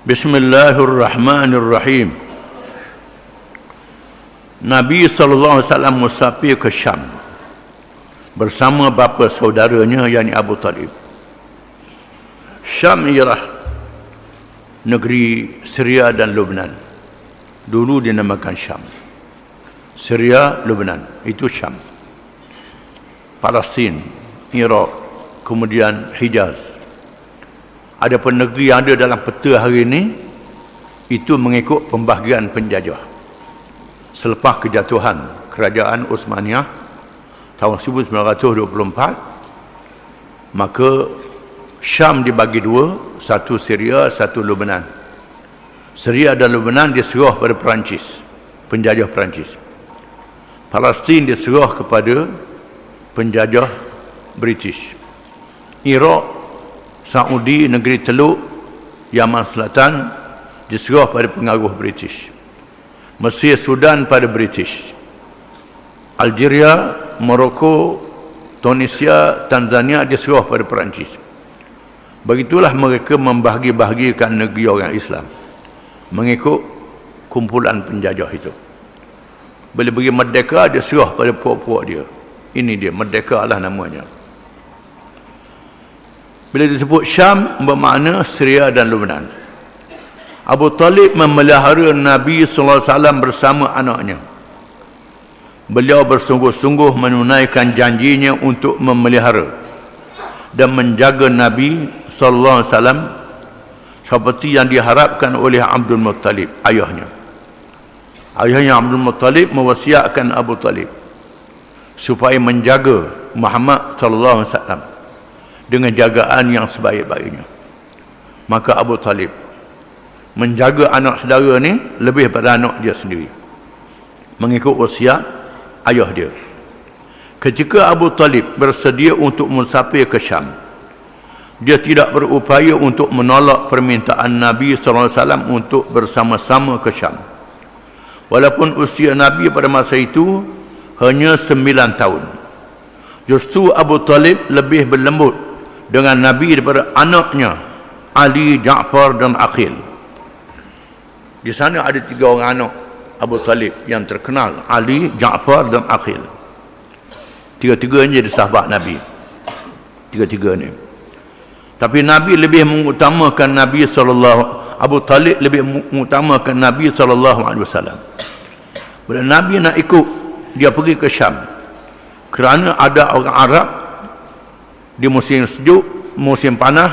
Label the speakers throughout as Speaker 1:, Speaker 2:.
Speaker 1: Bismillahirrahmanirrahim. Nabi SAW musafir ke Syam bersama bapa saudaranya, yakni Abu Talib. Syam ialah negeri Syria dan Lebanon. Dulu dinamakan Syam. Syria, Lebanon, itu Syam. Palestin, Iraq, kemudian Hijaz. Adapun negeri yang ada dalam peta hari ini itu mengikut pembahagian penjajah. Selepas kejatuhan kerajaan Uthmaniyah tahun 1924, maka Syam dibagi dua, satu Syria, satu Lebanon. Syria dan Lebanon diserah pada Perancis, penjajah Perancis. Palestin diserah kepada penjajah British. Iraq, Saudi, negeri Teluk, Yaman Selatan diserah pada pengaruh British. Mesir, Sudan pada British. Algeria, Morocco, Tunisia, Tanzania diserah pada Perancis. Begitulah mereka membahagi-bahagikan negeri orang Islam mengikut kumpulan penjajah itu. Bila bagi merdeka, dia serah pada puak-puak dia. Ini dia, merdeka lah namanya. Bila disebut Syam, bermakna Syria dan Lebanon. Abu Talib memelihara Nabi SAW bersama anaknya. Beliau bersungguh-sungguh menunaikan janjinya untuk memelihara dan menjaga Nabi SAW seperti yang diharapkan oleh Abdul Muttalib, ayahnya. Ayahnya Abdul Muttalib mewasiatkan Abu Talib supaya menjaga Muhammad SAW dengan jagaan yang sebaik-baiknya. Maka Abu Talib menjaga anak saudara ni lebih pada anak dia sendiri, mengikut wasiat ayah dia. Ketika Abu Talib bersedia untuk musafir ke Syam, dia tidak berupaya untuk menolak permintaan Nabi SAW untuk bersama-sama ke Syam. Walaupun usia Nabi pada masa itu hanya 9 tahun. Justru Abu Talib lebih berlembut dengan Nabi daripada anaknya Ali, Ja'far dan Aqil. Di sana ada 3 orang anak Abu Talib yang terkenal, Ali, Ja'far dan Aqil. 3-3 jadi sahabat Nabi. 3-3 ni. Tapi Nabi lebih mengutamakan Abu Talib lebih mengutamakan Nabi SAW. Bila Nabi nak ikut dia pergi ke Syam, kerana ada orang Arab di musim sejuk, musim panas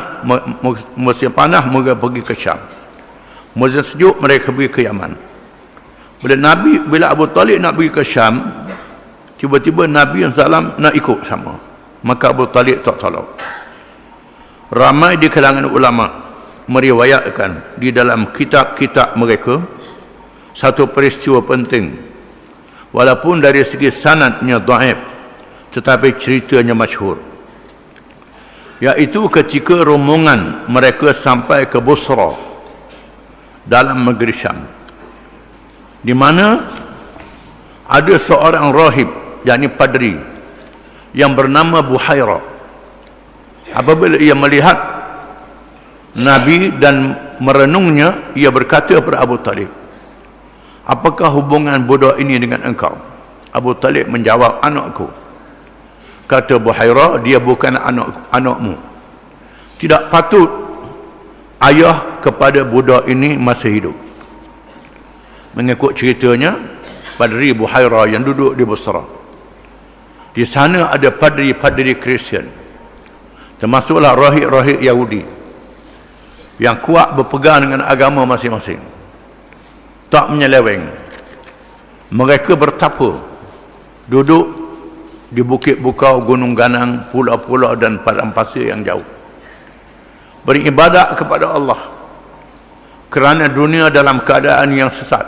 Speaker 1: mereka pergi ke Syam. Musim sejuk mereka pergi ke Yaman. Bila Abu Talib nak pergi ke Syam, tiba-tiba Nabi SAW nak ikut sama. Maka Abu Talib tak tolak. Ramai di kalangan ulama meriwayatkan di dalam kitab-kitab mereka satu peristiwa penting, walaupun dari segi sanadnya dhaif, tetapi ceritanya masyhur, iaitu ketika rombongan mereka sampai ke Busra dalam negeri Syam, di mana ada seorang rahib, yakni padri, yang bernama Buhaira. Apabila ia melihat Nabi dan merenungnya, ia berkata kepada Abu Talib, "Apakah hubungan budak ini dengan engkau?" Abu Talib menjawab, "Anakku." Kata Buhaira, "Dia bukan anakmu. Tidak patut ayah kepada budak ini masih hidup." Mengikut ceritanya, Padri Buhaira yang duduk di Busra, di sana ada padri-padri Kristian, termasuklah rahib-rahib Yahudi yang kuat berpegang dengan agama masing-masing, tak menyeleweng. Mereka bertapa, duduk di bukit bukau, gunung ganang, pulau-pulau dan padang pasir yang jauh, beribadat kepada Allah, kerana dunia dalam keadaan yang sesat,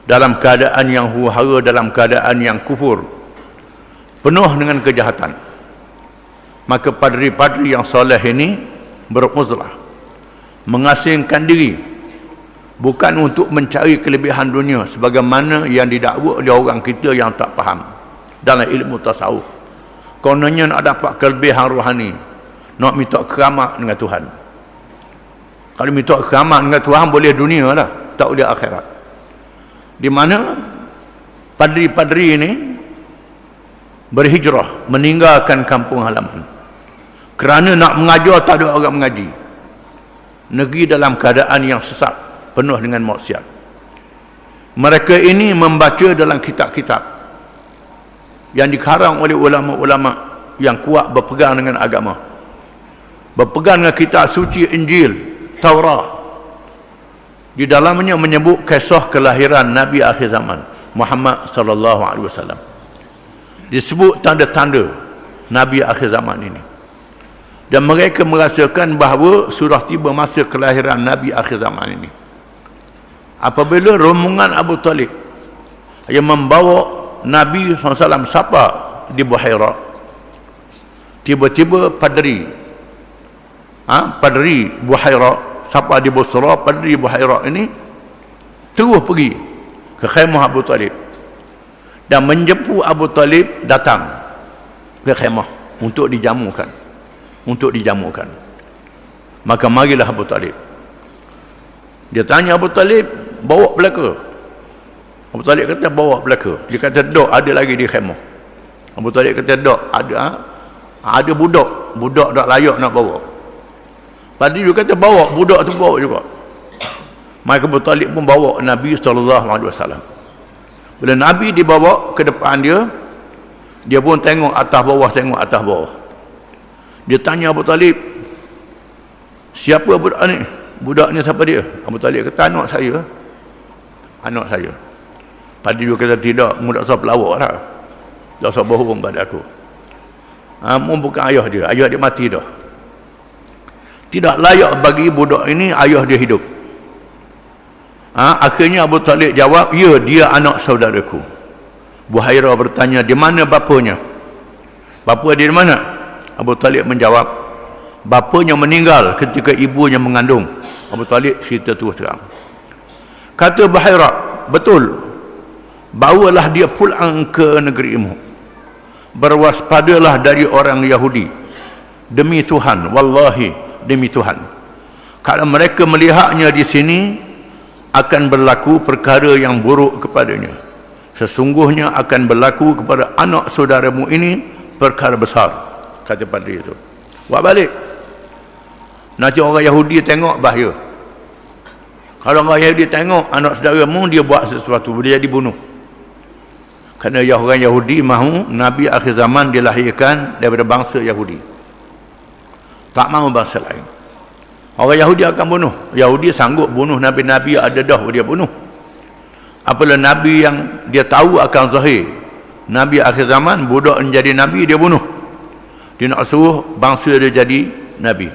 Speaker 1: dalam keadaan yang huru-hara, dalam keadaan yang kufur, penuh dengan kejahatan. Maka padri-padri yang soleh ini beruzlah, mengasingkan diri, bukan untuk mencari kelebihan dunia sebagaimana yang didakwa oleh orang kita yang tak faham dalam ilmu tasawuf. Kononnya nak dapat kelebihan rohani, nak minta keramat dengan Tuhan. Kalau minta keramat dengan Tuhan boleh dunia lah, tak boleh akhirat. Di mana padri-padri ini berhijrah, meninggalkan kampung halaman kerana nak mengajar tak ada orang mengaji. Negeri dalam keadaan yang sesat, penuh dengan maksiat. Mereka ini membaca dalam kitab-kitab yang dikarang oleh ulama-ulama yang kuat berpegang dengan agama, berpegang dengan kitab suci Injil, Taurat. Di dalamnya menyebut kisah kelahiran Nabi akhir zaman Muhammad sallallahu alaihi wasallam. Disebut tanda-tanda Nabi akhir zaman ini. Dan mereka merasakan bahawa sudah tiba masa kelahiran Nabi akhir zaman ini. Apabila rombongan Abu Talib yang membawa Nabi SAW sapa di Buhairah, tiba-tiba padri Buhairah, sapa di Busra, padri Buhairah ini terus pergi ke khemah Abu Talib dan menjemput Abu Talib datang ke khemah untuk dijamukan. Maka marilah Abu Talib. Dia tanya Abu Talib, bawa belaka. Abu Talib kata bawa belaka. Dia kata dok, ada lagi di khemah. Abu Talib kata dok, ada budak tak layak nak bawa. Tadi dia kata bawa budak tu, bawa juga. Maka Abu Talib pun bawa Nabi SAW. Bila Nabi dibawa ke depan dia pun tengok atas bawah. Dia tanya Abu Talib, siapa budak ni? Budak ni siapa dia? Abu Talib kata anak saya. Tadi dia kata tidak, mu tak usah pelawak lah, tak usah bohong pada aku. Mu bukan ayah dia mati dah. Tidak layak bagi budak ini ayah dia hidup. Akhirnya Abu Talib jawab, ya, dia anak saudaraku. Buhairah bertanya, di mana bapanya? Bapa dia di mana? Abu Talib menjawab, bapanya meninggal ketika ibunya mengandung. Abu Talib cerita terus terang. Kata Buhairah, betul, bawalah dia pulang ke negerimu. Berwaspadalah dari orang Yahudi. Demi Tuhan, wallahi, demi Tuhan, kalau mereka melihatnya di sini, akan berlaku perkara yang buruk kepadanya. Sesungguhnya akan berlaku kepada anak saudaramu ini perkara besar, kata padri itu. Buat balik. Nanti orang Yahudi tengok bahaya. Kalau orang Yahudi tengok anak saudaramu dia buat sesuatu, dia dibunuh. Kerana orang Yahudi mahu Nabi akhir zaman dilahirkan daripada bangsa Yahudi, tak mahu bangsa lain. Orang Yahudi akan bunuh. Yahudi sanggup bunuh Nabi-Nabi ada dah, dia bunuh. Apabila Nabi yang dia tahu akan zahir, Nabi akhir zaman, budak menjadi Nabi, dia bunuh. Dia nak suruh bangsa dia jadi Nabi.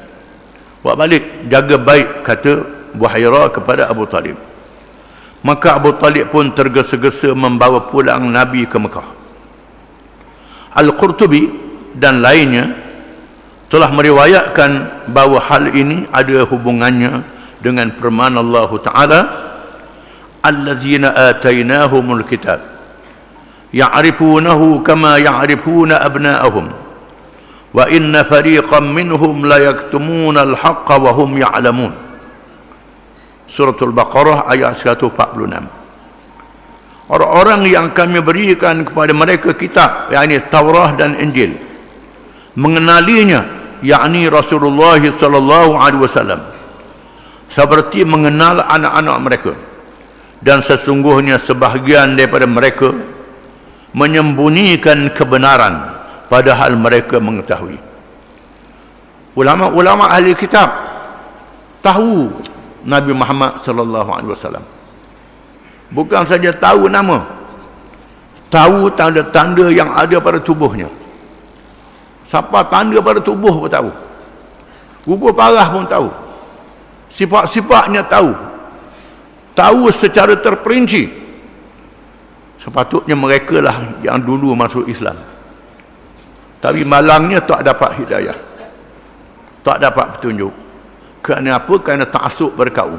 Speaker 1: Buat balik, jaga baik, kata Buhairah kepada Abu Talib. Maka Abu Talib pun tergesa-gesa membawa pulang Nabi ke Mekah. Al-Qurtubi dan lainnya telah meriwayatkan bahawa hal ini ada hubungannya dengan firman Allah Ta'ala, allazina atainahumul kitab ya'rifunahu kama ya'rifuna abna'ahum wa inna fariqan minhum la yaktumuna al-haqqa wa hum ya'lamun. Suratul Baqarah ayat 146. Orang-orang yang kami berikan kepada mereka kitab, yakni Taurah dan Injil, mengenalinya, yakni Rasulullah sallallahu alaihi wasallam, seperti mengenal anak-anak mereka, dan sesungguhnya sebahagian daripada mereka menyembunyikan kebenaran padahal mereka mengetahui. Ulama-ulama ahli kitab tahu Nabi Muhammad sallallahu alaihi wasallam. Bukan saja tahu nama, tahu tanda-tanda yang ada pada tubuhnya. Siapa tanda pada tubuh pun tahu, rupa parah pun tahu, sifat-sifatnya tahu, tahu secara terperinci. Sepatutnya mereka lah yang dulu masuk Islam, tapi malangnya tak dapat hidayah, tak dapat petunjuk. Kerana apa? Kerana ta'asuk berkaum.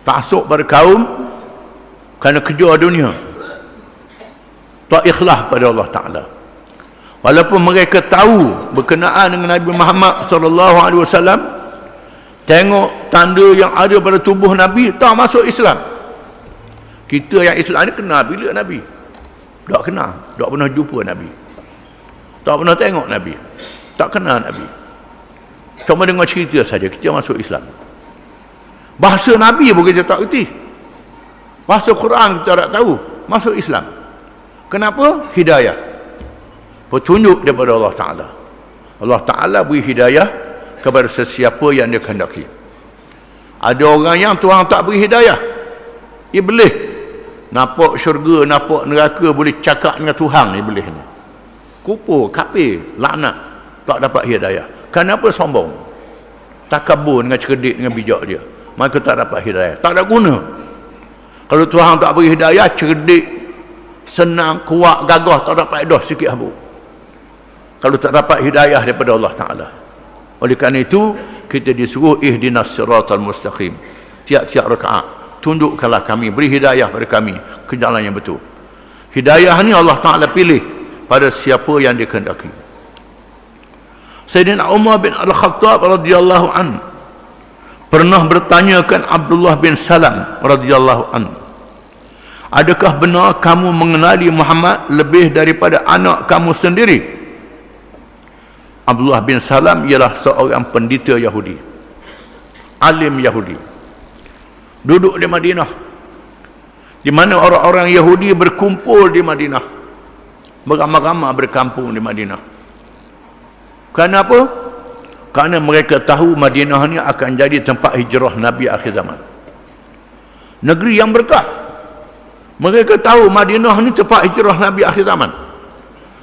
Speaker 1: Ta'asuk berkaum kerana kejar dunia, tak ikhlas pada Allah Ta'ala. Walaupun mereka tahu berkenaan dengan Nabi Muhammad sallallahu alaihi wasallam, tengok tanda yang ada pada tubuh Nabi tak masuk Islam. Kita yang Islam ni kenal bila Nabi? Tak kenal, tak pernah jumpa Nabi, tak pernah tengok Nabi, tak kenal Nabi, cuma dengar cerita saja kita masuk Islam. Bahasa Nabi pun kita tak kerti, bahasa Quran kita tak tahu, masuk Islam. Kenapa? Hidayah, petunjuk daripada Allah Ta'ala. Allah Ta'ala beri hidayah kepada sesiapa yang dia kehendaki. Ada orang yang Tuhan tak beri hidayah, Iblis. Nampak syurga, nampak neraka, boleh cakap dengan Tuhan, Iblis ni kufur, kafir, laknat, tak dapat hidayah. Kenapa? Sombong, takabur dengan cerdik, dengan bijak dia, maka tak dapat hidayah, tak ada guna. Kalau Tuhan tak beri hidayah, cerdik, senang, kuat, gagah, tak dapat edah sikit habuk kalau tak dapat hidayah daripada Allah Ta'ala. Oleh kerana itu kita disuruh ihdinas siratal mustaqim, tiap-tiap rakaat tunjukkanlah kami, beri hidayah pada kami ke jalan yang betul. Hidayah ni Allah Ta'ala pilih pada siapa yang dikehendaki. Sayyidina Umar bin Al-Khattab radhiyallahu an pernah bertanyakan Abdullah bin Salam radhiyallahu an, adakah benar kamu mengenali Muhammad lebih daripada anak kamu sendiri? Abdullah bin Salam ialah seorang pendeta Yahudi, alim Yahudi, duduk di Madinah, di mana orang-orang Yahudi berkumpul di Madinah, beramai-ramai berkampung di Madinah. Kenapa? Kerana mereka tahu Madinah ni akan jadi tempat hijrah Nabi akhir zaman, negeri yang berkah. Mereka tahu Madinah ni tempat hijrah Nabi akhir zaman.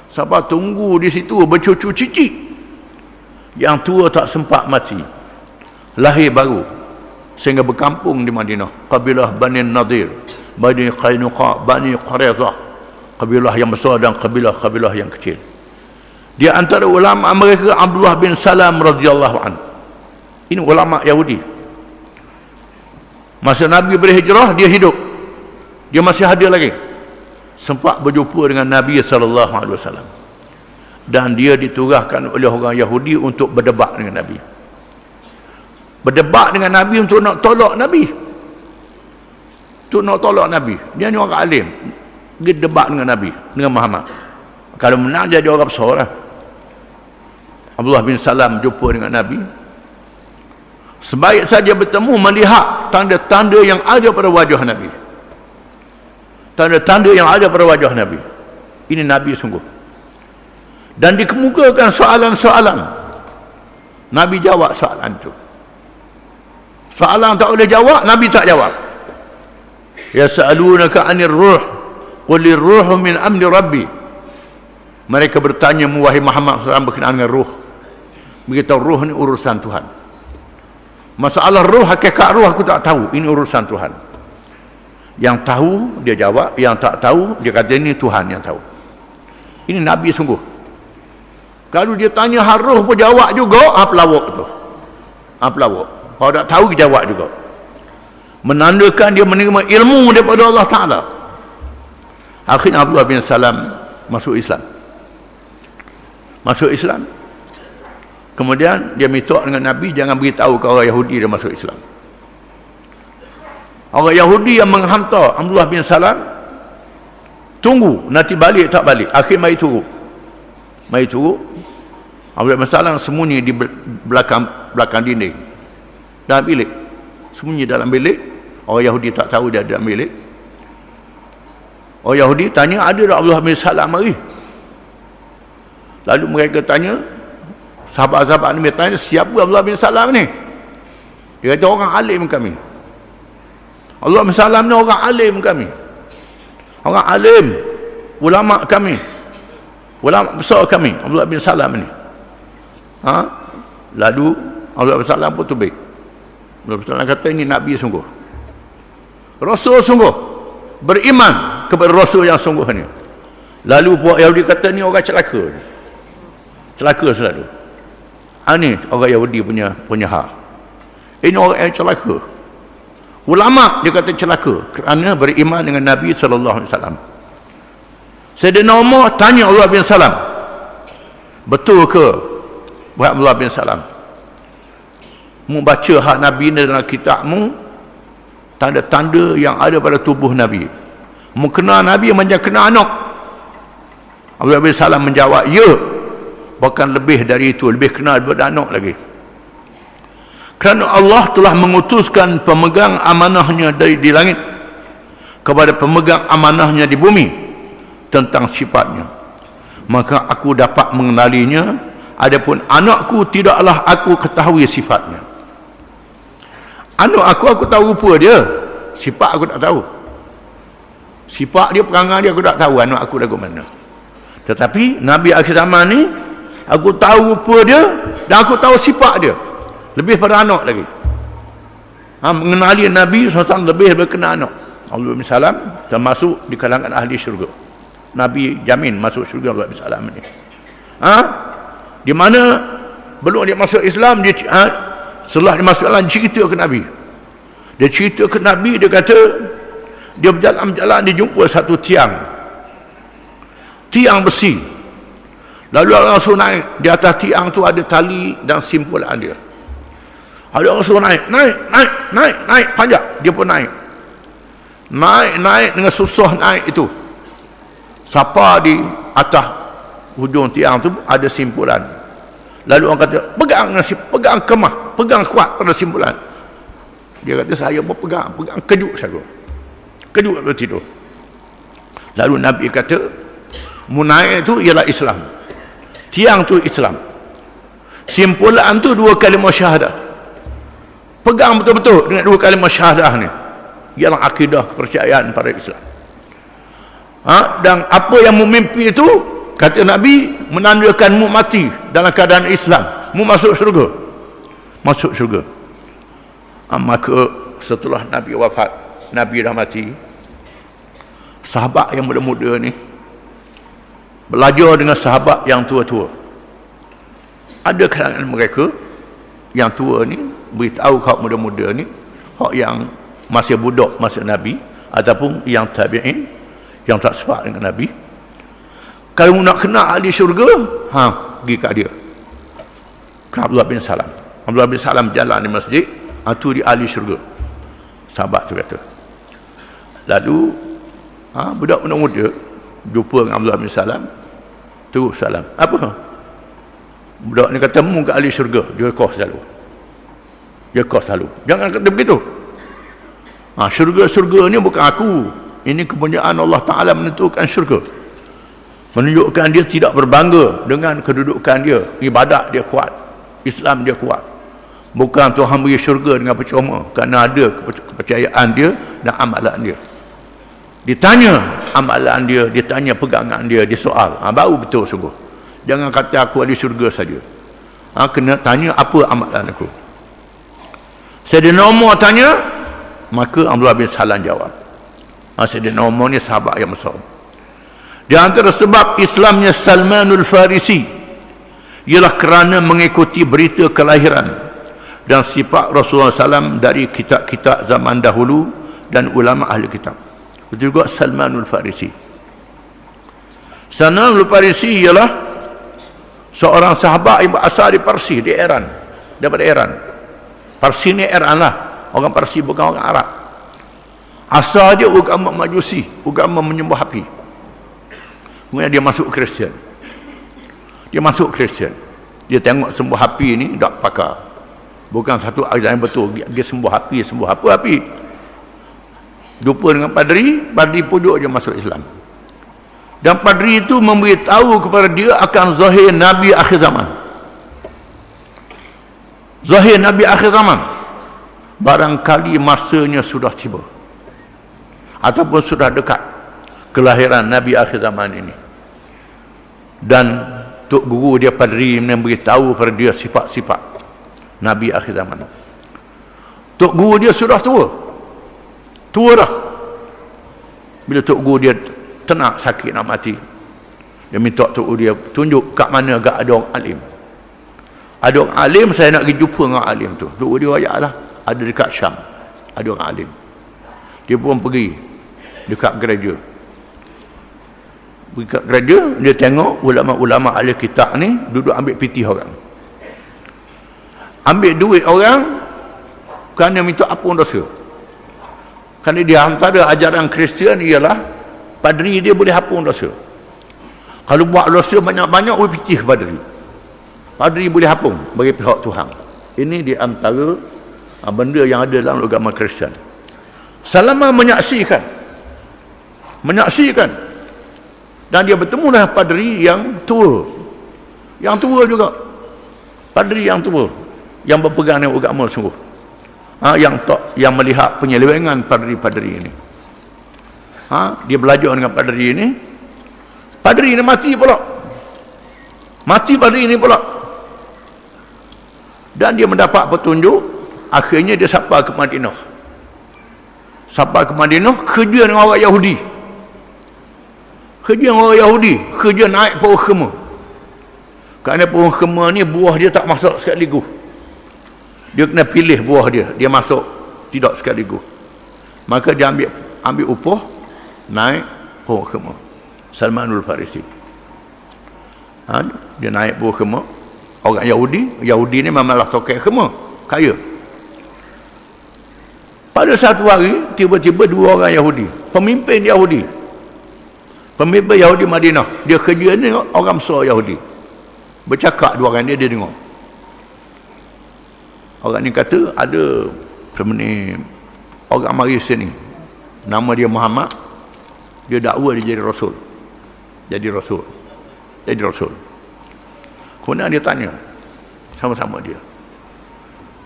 Speaker 1: Sahabat tunggu di situ bercucu cicit. Yang tua tak sempat mati, lahir baru, sehingga berkampung di Madinah. Kabilah Bani Nadir, Bani Qainuqa, Bani Quraizah, kabilah yang besar dan kabilah-kabilah yang kecil. Di antara ulama mereka Abdullah bin Salam radhiyallahu an. Ini ulama Yahudi. Masa Nabi berhijrah dia hidup, dia masih hadir lagi, sempat berjumpa dengan Nabi sallallahu alaihi wasallam, dan dia ditugaskan oleh orang Yahudi untuk berdebat dengan Nabi. Berdebat dengan Nabi untuk nak tolak Nabi, untuk nak tolak Nabi. Dia ni orang alim, dia debat dengan Nabi, dengan Muhammad. Kalau menang jadi orang besar lah. Abdullah bin Salam jumpa dengan Nabi, sebaik saja bertemu melihat tanda-tanda yang ada pada wajah Nabi, tanda-tanda yang ada pada wajah Nabi. Ini Nabi sungguh. Dan dikemukakan soalan-soalan, Nabi jawab soalan itu. Soalan tak boleh jawab, Nabi tak jawab. Yas'alunaka 'anir ruh qulir ruhu min amri rabbi. Mereka bertanya wahai Muhammad SAW berkenaan dengan ruh. Beritahu ruh ni urusan Tuhan. Masalah ruh, hakikat ruh aku tak tahu, ini urusan Tuhan. Yang tahu dia jawab, yang tak tahu dia kata ini Tuhan yang tahu. Ini Nabi sungguh. Kalau dia tanya hal roh pun jawab juga, pelawak tu, pelawak. Kalau tak tahu dia jawab juga, menandakan dia menerima ilmu daripada Allah Ta'ala. Akhirnya Abdullah bin Salam masuk Islam. Masuk Islam, kemudian dia minta dengan Nabi jangan beritahu ke orang Yahudi dia masuk Islam. Orang Yahudi yang menghantar Abdullah bin Salam tunggu nanti balik tak balik. Akhir mari turun, mari turun. Abdullah bin Salam sembunyi di belakang dinding dalam bilik, sembunyi dalam bilik. Orang Yahudi tak tahu dia ada dalam bilik. Orang Yahudi tanya ada tak Abdullah bin Salam mari. Lalu mereka tanya, sahabat-sahabat ni tanya, siapa Abdullah bin Salam ni? Dia kata orang alim kami. Abdullah bin Salam ni orang alim kami, orang alim, ulama kami, ulama besar kami, Abdullah bin Salam ni. Lalu Abdullah bin Salam pun tubik. Abdullah bin Salam kata ini Nabi sungguh, Rasul sungguh, beriman kepada Rasul yang sungguh ni. Lalu puak Yahudi kata ni orang celaka, celaka selalu. Ini orang Yahudi punya hal. Ini orang yang celaka. Ulama dia kata celaka kerana beriman dengan Nabi sallallahu alaihi wasallam. Sayyidina Umar tanya Abdullah bin Salam, betul ke wahai Abdullah bin Salam, mu baca hak Nabi ni dalam kitabmu, tanda-tanda yang ada pada tubuh Nabi. Mu kenal Nabi macam kenal anak. Abdullah bin Salam menjawab, ya, bahkan lebih dari itu, lebih kenal daripada anak lagi. Kerana Allah telah mengutuskan pemegang amanahnya di langit kepada pemegang amanahnya di bumi tentang sifatnya, maka aku dapat mengenalinya. Adapun anakku, tidaklah aku ketahui sifatnya. Anak aku tahu rupa dia, sifat aku tak tahu. Sifat dia, perangai dia aku tak tahu anak aku lagu mana. Tetapi Nabi akhir zaman ni, aku tahu rupa dia dan aku tahu sifat dia, lebih pada anak lagi. Mengenali Nabi SAW lebih berkenaan anak. Abdullah bin Salam termasuk di kalangan ahli syurga. Nabi jamin masuk syurga Abdullah bin Salam ni. Di mana belum dia masuk Islam, dia setelah dia masuk Islam, dia cerita ke Nabi. Dia cerita ke Nabi, dia kata dia berjalan-jalan, dia jumpa satu tiang besi. Lalu orang suruh naik. Di atas tiang tu ada tali dan simpulan dia. Ada orang suruh naik, panjang. Dia pun naik dengan susah naik itu. Siapa di atas hujung tiang tu ada simpulan. Lalu orang kata, pegang kemah, pegang kuat pada simpulan. Dia kata, saya pun pegang kejut saya. Kejut lalu tidur. Lalu Nabi kata, mu naik itu ialah Islam. Tiang tu Islam. Simpulan tu 2 kalimah syahadah. Pegang betul-betul dengan 2 kalimah syahadah ni. Ialah akidah kepercayaan pada Islam. Dan apa yang mu mimpi itu, kata Nabi, menandakan mu mati dalam keadaan Islam. Mu masuk syurga. Masuk syurga. Maka setelah Nabi wafat, Nabi dah mati, sahabat yang muda-muda ni belajar dengan sahabat yang tua-tua. Ada kalangan mereka yang tua ni beritahu kaum muda-muda ni, hak yang masih budak masa Nabi ataupun yang tabi'in yang tak sepak dengan Nabi, kalau nak kenal ahli syurga, pergi kat dia, ke Abdullah bin Salam. Abdullah bin Salam jalan di masjid, tu di ahli syurga, sahabat tu kata. Lalu budak muda jumpa dengan Abdullah bin Salam, terus salam, apa? Budak ni kata, mu ke ahli syurga. Dia kau selalu, jangan kata begitu. Syurga-syurga ni bukan aku, ini kepunyaan Allah Ta'ala menentukan syurga. Menunjukkan dia tidak berbangga dengan kedudukan dia, ibadat dia kuat, Islam dia kuat. Bukan Tuhan beri syurga dengan percuma, kerana ada kepercayaan dia dan amalan dia. Ditanya amalan dia, ditanya pegangan dia, dia soal, baru betul sungguh. Jangan kata aku ahli syurga saja. Kena tanya apa amalan aku. Sayyidina Umar tanya, maka Abdullah bin Salam jawab. Sayyidina Umar ni sahabat yang besar. Di antara sebab Islamnya Salmanul Farisi ialah kerana mengikuti berita kelahiran dan sifat Rasulullah SAW dari kitab-kitab zaman dahulu dan ulama ahli kitab. Betul juga Salmanul Farisi. Salmanul Farisi ialah seorang sahabat yang berasal di Parsi, di Iran, daripada Iran. Parsi ni Iran lah, orang Parsi bukan orang Arab. Asal dia agama Majusi, agama menyembah api. Kemudian dia masuk Kristian. Dia tengok sembah api ni tak pakar. Bukan satu ajaran yang betul. Dia sembah api, sembah apa api. Jumpa dengan padri pujuk dia masuk Islam. Dan padri itu memberitahu kepada dia akan zahir Nabi akhir zaman. Zahir Nabi akhir zaman. Barangkali masanya sudah tiba, ataupun sudah dekat kelahiran Nabi akhir zaman ini. Dan Tok Guru dia padri memberitahu kepada dia sifat-sifat Nabi akhir zaman. Tok Guru dia sudah tua dah. Bila Tok Guru dia tenang sakit nak mati, dia minta Tok Guru dia tunjuk kat mana agak ada orang alim. Ada orang alim, saya nak pergi jumpa dengan alim tu. Tok Guru dia ayat lah, ada dekat Syam ada orang alim. Dia pun pergi dekat gereja. Dekat gereja, dia tengok ulama-ulama ahli kitab ni duduk ambil pitih orang. ambil duit orang kerana minta ampun dosa. Kerana di antara ajaran Kristian ialah padri dia boleh ampun dosa. Kalau buat dosa banyak-banyak, picih padri. Padri boleh ampun bagi pihak Tuhan. Ini di antara benda yang ada dalam agama Kristian. Selama menyaksikan dan dia bertemu dengan padri yang tua juga, padri yang tua yang berpegang dengan agama sungguh, yang melihat penyelewengan padri-padri ini. Dia belajar dengan padri ini mati padri ini pula, dan dia mendapat petunjuk. Akhirnya dia sampai ke Madinah, kerja dengan orang Yahudi, kerja naik pohon khema. Kerana pohon khema ni buah dia tak masuk sekaligus, dia kena pilih buah dia masuk tidak sekaligus. Maka dia ambil upah naik pohon khema. Salmanul Farisi, dia naik pohon khema. Orang Yahudi ni memanglah tokai khema, kaya. Pada satu hari tiba-tiba dua orang Yahudi, pemimpin Yahudi Madinah, dia kerja ni orang besar Yahudi, bercakap dua orang dia dengar. Orang ni kata ada orang mari sini, nama dia Muhammad, dia dakwa dia jadi rasul. Kemudian dia tanya sama-sama dia,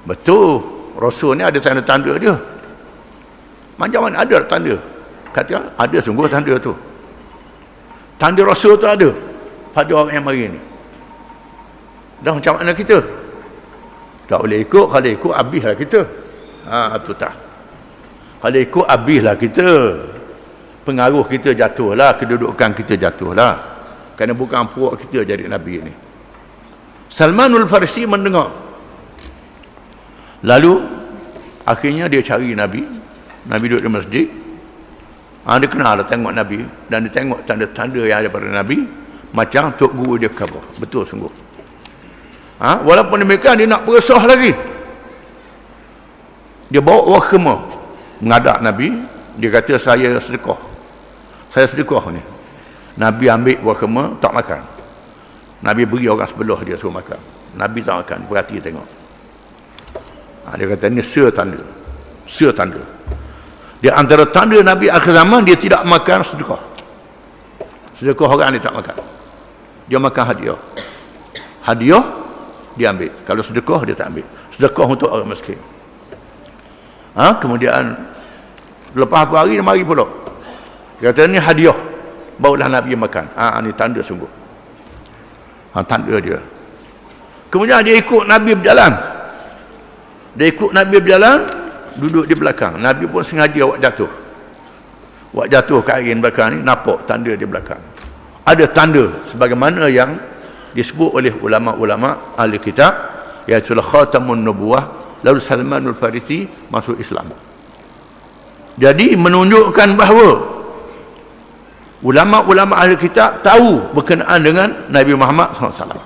Speaker 1: betul rasul ni ada tanda-tanda dia? Macam mana ada tanda? Kata ada, sungguh tanda tu. Tanda rasul tu ada pada orang yang mari ni. Dah macam mana kita? Tak boleh ikut. Kalau ikut habislah kita. Tu tak. Kalau ikut habislah kita. Pengaruh kita jatuhlah, kedudukan kita jatuhlah. Kerana bukan puak kita jadi nabi ni. Salmanul Farisi mendengar. Lalu akhirnya dia cari Nabi duduk di masjid. Dia kenal tengok Nabi, dan dia tengok tanda-tanda yang ada pada Nabi, macam Tok Guru dia khabar. Betul sungguh. Walaupun demikian dia nak peresah lagi. Dia bawa buah khema menghadap Nabi. Dia kata saya sedekah ni. Nabi ambil buah khema, tak makan. Nabi beri orang sebelah dia suruh makan. Nabi tak makan, perhati tengok. Dia kata ni tanda. Di antara tanda Nabi akhir zaman, dia tidak makan sedekah. Sedekah orang dia tak makan. Dia makan hadiah dia ambil. Kalau sedekah dia tak ambil. Sedekah untuk orang miskin. Kemudian lepas beberapa hari dia mari pula. Dia kata ni hadiah, barulah Nabi makan. Ni tanda sungguh. Tanda dia. Kemudian dia ikut Nabi berjalan. Duduk di belakang. Nabi pun sengaja awak jatuh ke air belakang ni, nampak tanda di belakang. Ada tanda sebagaimana yang disebut oleh ulama-ulama ahli kitab, iaitu khatamun nubuwah. Lalu Salmanul Farisi masuk Islam. Jadi menunjukkan bahawa ulama-ulama ahli kitab tahu berkenaan dengan Nabi Muhammad SAW.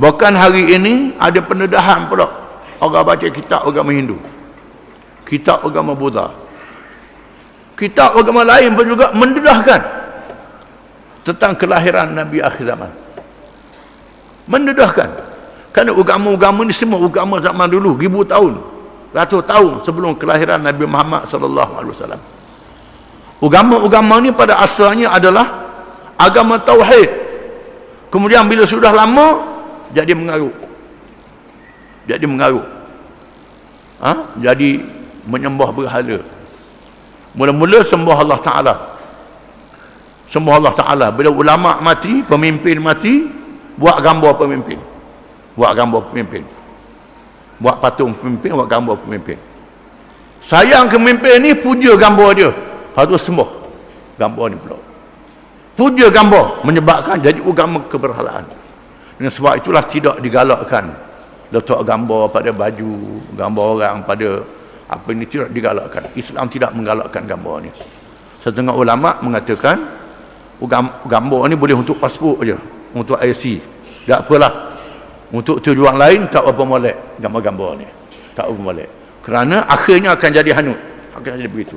Speaker 1: Bahkan hari ini ada pendedahan pula orang baca kitab agama Hindu, kitab agama Buddha, kitab agama lain pun juga mendedahkan tentang kelahiran Nabi akhir zaman. Mendedahkan. Kerana agama-agama ni semua agama zaman dulu, ribu tahun, ratus tahun sebelum kelahiran Nabi Muhammad SAW. Agama-agama ni pada asalnya adalah agama tauhid. Kemudian bila sudah lama jadi mengarut. Jadi menyembah berhala. Mula-mula sembah Allah Ta'ala. Bila ulama mati, pemimpin mati, buat gambar pemimpin. Buat patung pemimpin, buat gambar pemimpin. Sayang pemimpin ni puja gambar dia. Lepas tu sembah gambar ni pula. Puja gambar menyebabkan jadi agama keberhalaan. Dengan sebab itulah tidak digalakkan letak gambar pada baju, gambar orang pada apa ini, tidak digalakkan. Islam tidak menggalakkan gambar ni. Setengah ulama mengatakan gambar ni boleh untuk pasport je, untuk IC. Tak apalah. Untuk tujuan lain tak apa molek gambar-gambar ni. Tak apa molek. Kerana akhirnya akan jadi hanyut. Akan jadi begitu.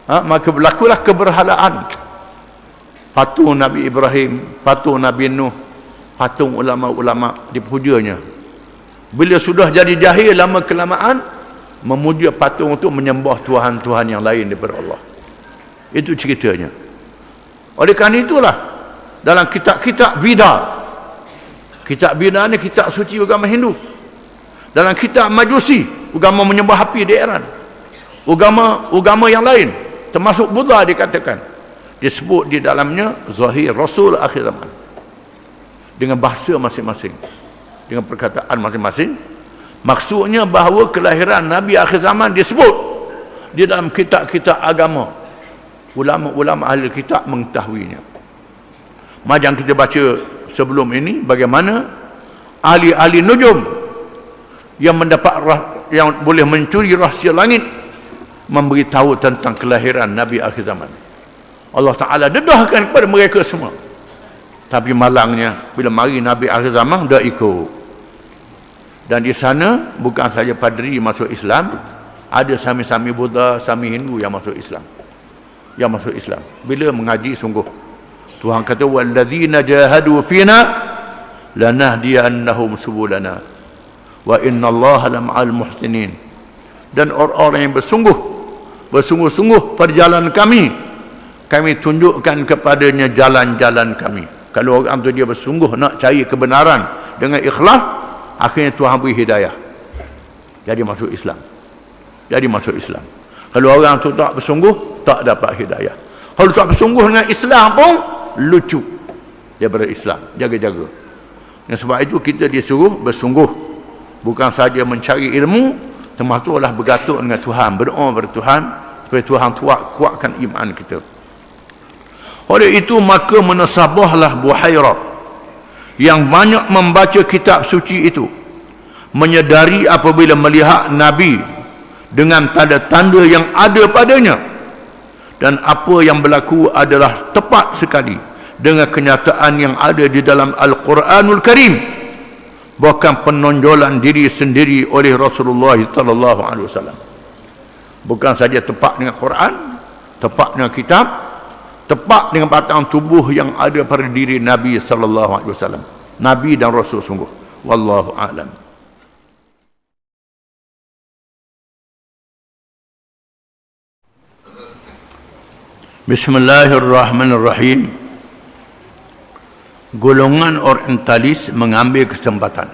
Speaker 1: Maka berlakulah keberhalaan. Patung Nabi Ibrahim, patung Nabi Nuh, patung ulama-ulama dipujanya. Bila sudah jadi jahil lama kelamaan, memuja patung itu menyembah Tuhan-Tuhan yang lain daripada Allah. Itu ceritanya. Oleh kerana itulah dalam kitab-kitab Veda, kitab Veda ni kitab suci agama Hindu. Dalam kitab Majusi, agama menyembah api di Iran. Agama yang lain, termasuk Buddha dikatakan, disebut di dalamnya Zahir Rasul Akhir Zaman. Dengan bahasa masing-masing, dengan perkataan masing-masing. Maksudnya bahawa kelahiran Nabi Akhir Zaman disebut di dalam kitab-kitab agama. Ulama-ulama ahli kitab mengetahuinya. Macam kita baca sebelum ini, bagaimana ahli-ahli nujum yang yang boleh mencuri rahsia langit memberitahu tentang kelahiran Nabi Akhir Zaman. Allah Ta'ala dedahkan kepada mereka semua. Tapi malangnya bila mari Nabi Akhir Zaman dah ikut. Dan di sana bukan saja padri masuk Islam, ada sami-sami Buddha, sami Hindu yang masuk Islam. Yang masuk Islam bila mengaji sungguh. Tuhan kata walladzina jahadu fina lanahdiyannahum subulana wa innallaha lama'al muhsinin. Dan orang-orang yang bersungguh-sungguh perjalanan kami tunjukkan kepadanya jalan-jalan kami. Kalau orang tu dia bersungguh nak cari kebenaran dengan ikhlas, akhirnya Tuhan beri hidayah, jadi masuk Islam. Kalau orang tu tak bersungguh, tak dapat hidayah. Kalau tak bersungguh dengan Islam pun lucu daripada Islam. Jaga-jaga. Dan sebab itu kita disuruh bersungguh, bukan saja mencari ilmu, termasuklah bergantung dengan Tuhan, berdoa kepada Tuhan supaya Tuhan kuatkan iman kita. Oleh itu maka menasabahlah Buhairah yang banyak membaca kitab suci itu, menyedari apabila melihat Nabi dengan tanda-tanda yang ada padanya, dan apa yang berlaku adalah tepat sekali dengan kenyataan yang ada di dalam Al-Quranul Karim, bahkan penonjolan diri sendiri oleh Rasulullah sallallahu alaihi wasallam. Bukan saja tepat dengan Quran, tepat dengan kitab, tepat dengan batang tubuh yang ada pada diri Nabi sallallahu alaihi wasallam. Nabi dan Rasul sungguh. Wallahu a'lam. Bismillahirrahmanirrahim. Golongan orientalis mengambil kesempatan.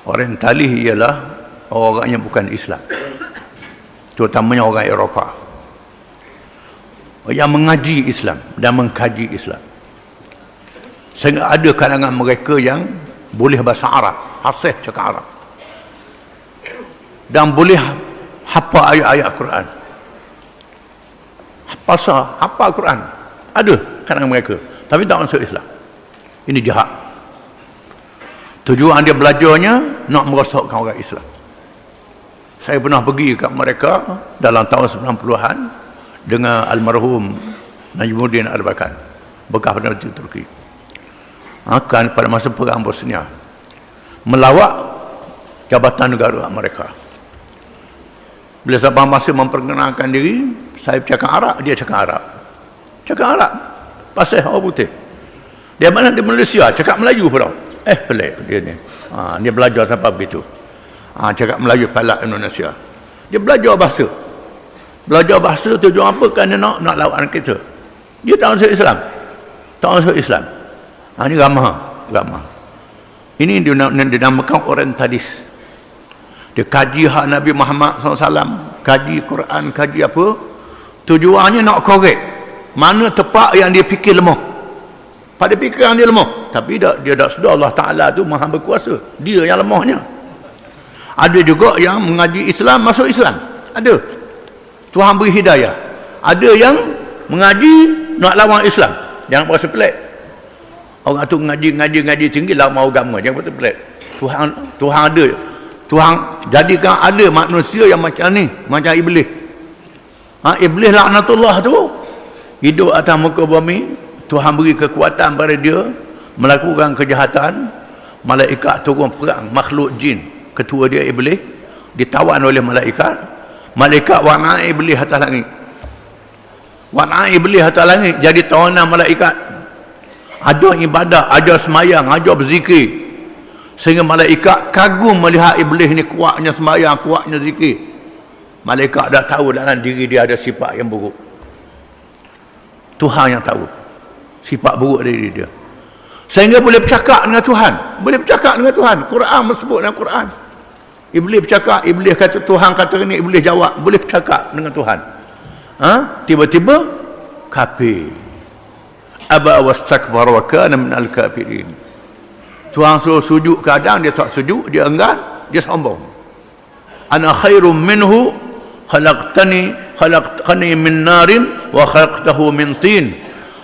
Speaker 1: Orientalis ialah orang yang bukan Islam, terutamanya orang Eropah, yang mengaji Islam dan mengkaji Islam. Sehingga ada kalangan mereka yang boleh bahasa Arab, fasih cakap Arab, dan boleh hafal ayat-ayat Quran. Hafal Quran. Ada kalangan mereka, tapi tak masuk Islam. Ini jahat. Tujuan dia belajarnya nak merosakkan orang Islam. Saya pernah pergi kat mereka dalam tahun 90-an dengan almarhum Najmuddin Arbakan, bekas Perdana Menteri Turki. Akan pada masa perang Bosnia, melawat jabatan negara mereka. Bila sampai masa memperkenalkan diri, saya cakap Arab, dia cakap Arab. Cakap Arab, pasal orang putih. Dia mana? Di Malaysia, cakap Melayu pula. Pelik dia ni. Dia belajar sampai begitu. Cakap Melayu palak Indonesia. Dia belajar bahasa. Belajar bahasa tujuan apa? Kerana nak lawan kita. Dia tak masuk Islam. Tak masuk Islam. Ini ramah. Ini dinamakan orientalis. Dia kaji hak Nabi Muhammad SAW, kaji Quran, kaji apa, tujuannya nak korek mana tepat yang dia fikir lemah. Pada fikiran dia lemah, tapi dia tak sedar Allah Ta'ala tu maha berkuasa, dia yang lemahnya. Ada juga yang mengaji Islam masuk Islam, ada, Tuhan beri hidayah. Ada yang mengaji nak lawan Islam. Jangan berasa pelik. Orang tu ngaji tinggi lawan agama, jangan berasa pelik. Tuhan ada. Tuhan jadikan ada manusia yang macam ni, macam iblis. Iblis laknatullah tu hidup atas muka bumi, Tuhan beri kekuatan pada dia melakukan kejahatan, malaikat turun perang makhluk jin, ketua dia iblis, ditawan oleh malaikat. Malaikat warna iblis atas langit, warna iblis atas langit jadi tawanan malaikat. Ada ibadah, ada semayang, ada berzikir, sehingga malaikat kagum melihat iblis ni kuatnya semayang, kuatnya zikir. Malaikat dah tahu dalam diri dia ada sifat yang buruk. Tuhan yang tahu sifat buruk dari dia, sehingga boleh bercakap dengan Tuhan, boleh bercakap dengan Tuhan. Quran menyebut dalam Quran, iblis bercakap, iblis kata Tuhan kata ni, iblis jawab, boleh bercakap dengan Tuhan. Tiba-tiba kafir. Aba wastakbara wa kana minal kafirin. Tuhan suruh sujud ke Adam, dia tak sujud, dia enggan, dia sombong. Ana khairum minhu khalaqtani min narin wa khalaqtahu min tin.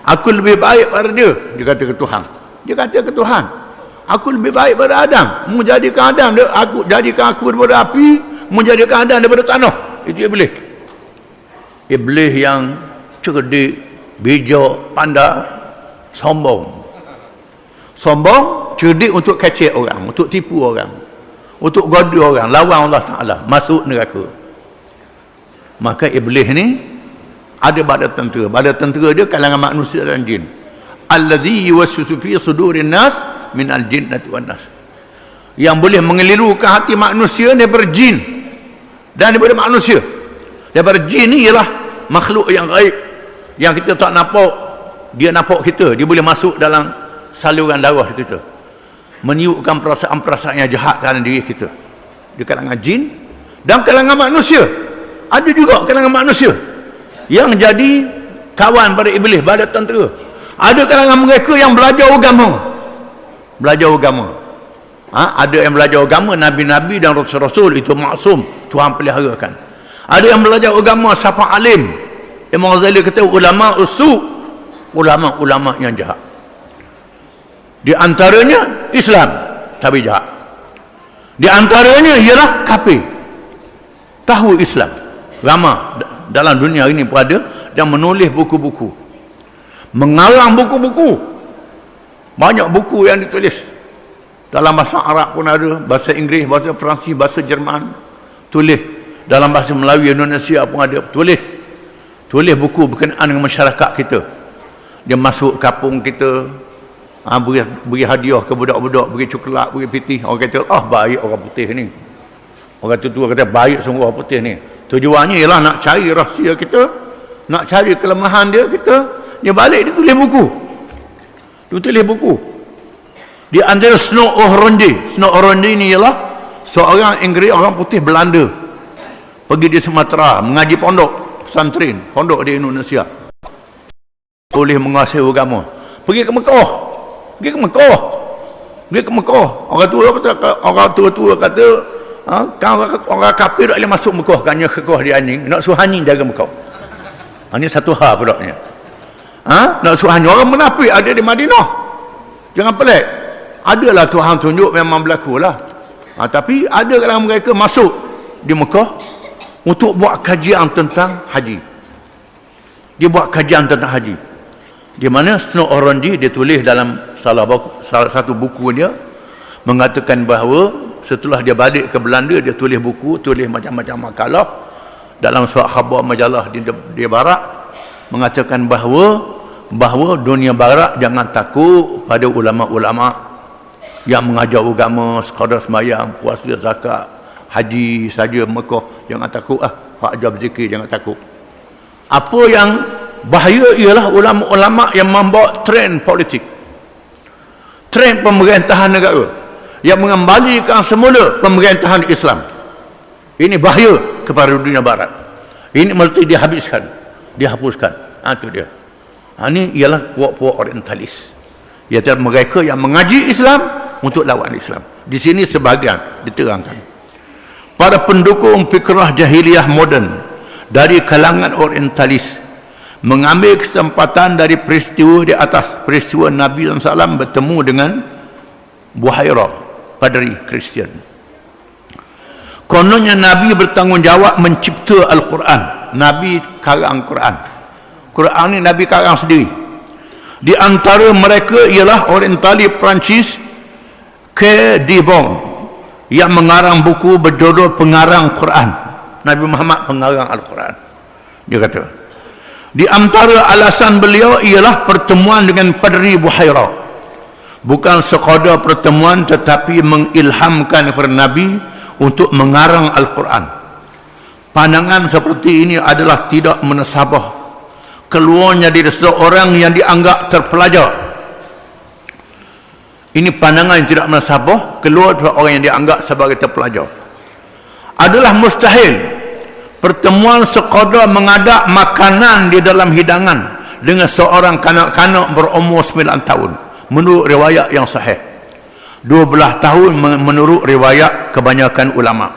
Speaker 1: Aku lebih baik pada dia kata ke Tuhan. Dia kata ke Tuhan, aku lebih baik pada Adam. Mu jadikan Adam, aku jadikan aku daripada api, mu jadikan Adam daripada tanah. Itu iblis. Iblis yang cerdik, bijak, pandai, sombong, cerdik untuk kacau orang, untuk tipu orang, untuk goda orang, lawan Allah Ta'ala, masuk neraka. Maka iblis ni ada bala tentera dia kalangan manusia dan jin. Alladhi yuwaswisu fi sudurin nas minal jinnati wan nas, yang boleh mengelirukan hati manusia daripada jin dan daripada manusia. Daripada jin ni ialah makhluk yang gaib, yang kita tak nampak, dia nampak kita, dia boleh masuk dalam saluran darah kita, meniupkan perasaan-perasaan yang jahat dalam diri kita. Di kalangan jin dan kalangan manusia, ada juga kalangan manusia yang jadi kawan pada iblis, pada tentera. Ada kalangan mereka yang belajar agama, ada yang belajar agama, nabi-nabi dan rasul-rasul, itu maksum, Tuhan peliharakan. Ada yang belajar agama siapa alim. Imam Ghazali kata ulama usu, ulama yang jahat. Di antaranya Islam tapi jahat. Di antaranya ialah kafir tahu Islam. Ramai dalam dunia ini pun ada, dan menulis buku-buku, mengarang buku-buku. Banyak buku yang ditulis dalam bahasa Arab pun ada, bahasa Inggeris, bahasa Perancis, bahasa Jerman, tulis dalam bahasa Melayu Indonesia pun ada, tulis buku berkenaan dengan masyarakat kita. Dia masuk kampung kita, beri hadiah ke budak-budak, beri coklat, beri pitih. Orang kata, baik orang putih ni. Orang tua kata, baik semua orang putih ni. Tujuannya ialah nak cari rahsia kita, nak cari kelemahan dia, dia balik, dia tulis buku. Di antara Snow Ohronji ni ialah seorang Inggeris, orang putih Belanda, pergi di Sumatera mengaji pondok pesantren, pondok di Indonesia, boleh menguasai agama. Pergi ke Mekah. Orang tua kata, orang kafir tak boleh masuk Mekah, kerana kekah dia anjing, nak suruh anjing jaga Mekah. Ini satu hal pula ni. Nak suruh anjing. Orang munafik ada di Madinah, jangan pelik. Adalah Tuhan tunjuk, memang berlaku lah. Tapi ada kalangan mereka masuk di Mekah untuk buat kajian tentang haji. Dia buat kajian tentang haji, di mana Snow Ohronji dia tulis dalam salah satu buku dia, mengatakan bahawa setelah dia balik ke Belanda, dia tulis buku, tulis macam-macam makalah dalam surat khabar majalah di barat, mengatakan bahawa dunia barat jangan takut pada ulama-ulama yang mengajar agama sekadar sembahyang, puasa, zakat, haji saja Mekah. Jangan takut hak ajar berzikir, jangan takut. Apa yang bahaya ialah ulama-ulama yang membawa trend politik, trend pemerintahan negara, yang mengembalikan semula pemerintahan Islam. Ini bahaya kepada dunia barat. Ini mesti dihapuskan. Itu dia. Ini ialah puak-puak orientalis, iaitu mereka yang mengaji Islam untuk lawan Islam. Di sini sebahagian diterangkan. Para pendukung fikrah jahiliyah moden dari kalangan orientalis mengambil kesempatan dari peristiwa di atas, peristiwa Nabi SAW bertemu dengan Buhairah, padri Kristian. Kononnya Nabi bertanggungjawab mencipta Al-Quran. Nabi karang Quran. Quran ni Nabi karang sendiri. Di antara mereka ialah orientalis Perancis K. Dibong yang mengarang buku berjudul Pengarang Quran. Nabi Muhammad pengarang Al-Quran. Dia kata, di antara alasan beliau ialah pertemuan dengan Padri Buhaira. Bukan sekadar pertemuan tetapi mengilhamkan kepada Nabi untuk mengarang Al-Quran. Pandangan seperti ini adalah tidak menasabah keluarnya dari seorang yang dianggap terpelajar. Ini pandangan yang tidak menasabah keluar dari orang yang dianggap sebagai terpelajar. Adalah mustahil pertemuan sekadar mengadap makanan di dalam hidangan dengan seorang kanak-kanak berumur 9 tahun menurut riwayat yang sahih. 12 tahun menurut riwayat kebanyakan ulama.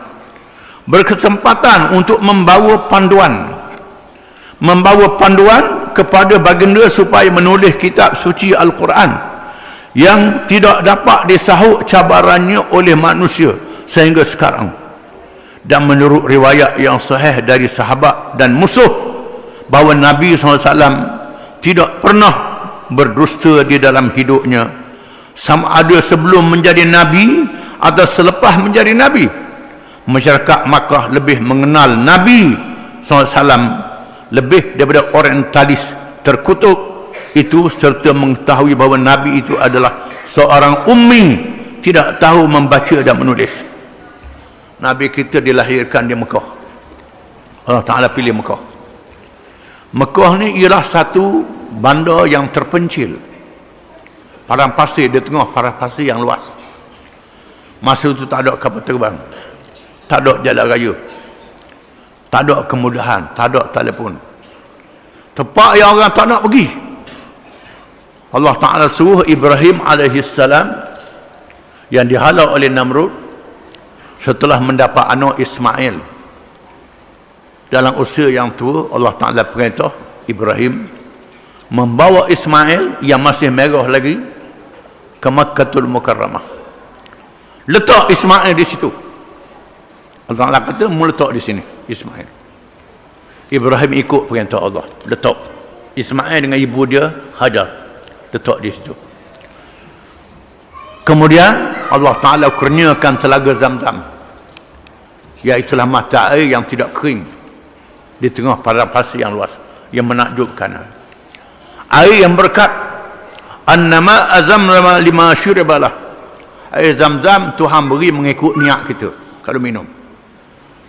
Speaker 1: Berkesempatan untuk membawa panduan kepada baginda supaya menulis kitab suci Al-Quran yang tidak dapat disahut cabarannya oleh manusia sehingga sekarang. Dan menurut riwayat yang sahih dari sahabat dan musuh bahawa Nabi SAW tidak pernah berdusta di dalam hidupnya, sama ada sebelum menjadi Nabi atau selepas menjadi Nabi. Masyarakat Makkah lebih mengenal Nabi SAW lebih daripada orientalis terkutuk itu, serta mengetahui bahawa Nabi itu adalah seorang ummi, tidak tahu membaca dan menulis. Nabi kita dilahirkan di Mekah. Allah Ta'ala pilih Mekah. Mekah ni ialah satu bandar yang terpencil, padang pasir, di tengah padang pasir yang luas. Masa itu tak ada kapal terbang, tak ada jalan raya, tak ada kemudahan, tak ada telefon. Tempat yang orang tak nak pergi. Allah Ta'ala suruh Ibrahim alaihissalam yang dihalau oleh Namrud setelah mendapat anak Ismail. Dalam usia yang tua, Allah Ta'ala perintah Ibrahim membawa Ismail yang masih merah lagi ke Makkatul Mukarramah. Letak Ismail di situ. Allah Ta'ala kata meletak di sini Ismail. Ibrahim ikut perintah Allah, letak Ismail dengan ibu dia Hajar, letak di situ. Kemudian Allah Ta'ala kurniakan telaga Zamzam, iaitulah mata air yang tidak kering di tengah padang pasir yang luas, yang menakjubkan. Air yang berkat, annama azamrama lima syuribalah. Air Zamzam Tuhan beri mengikut niat kita kalau minum.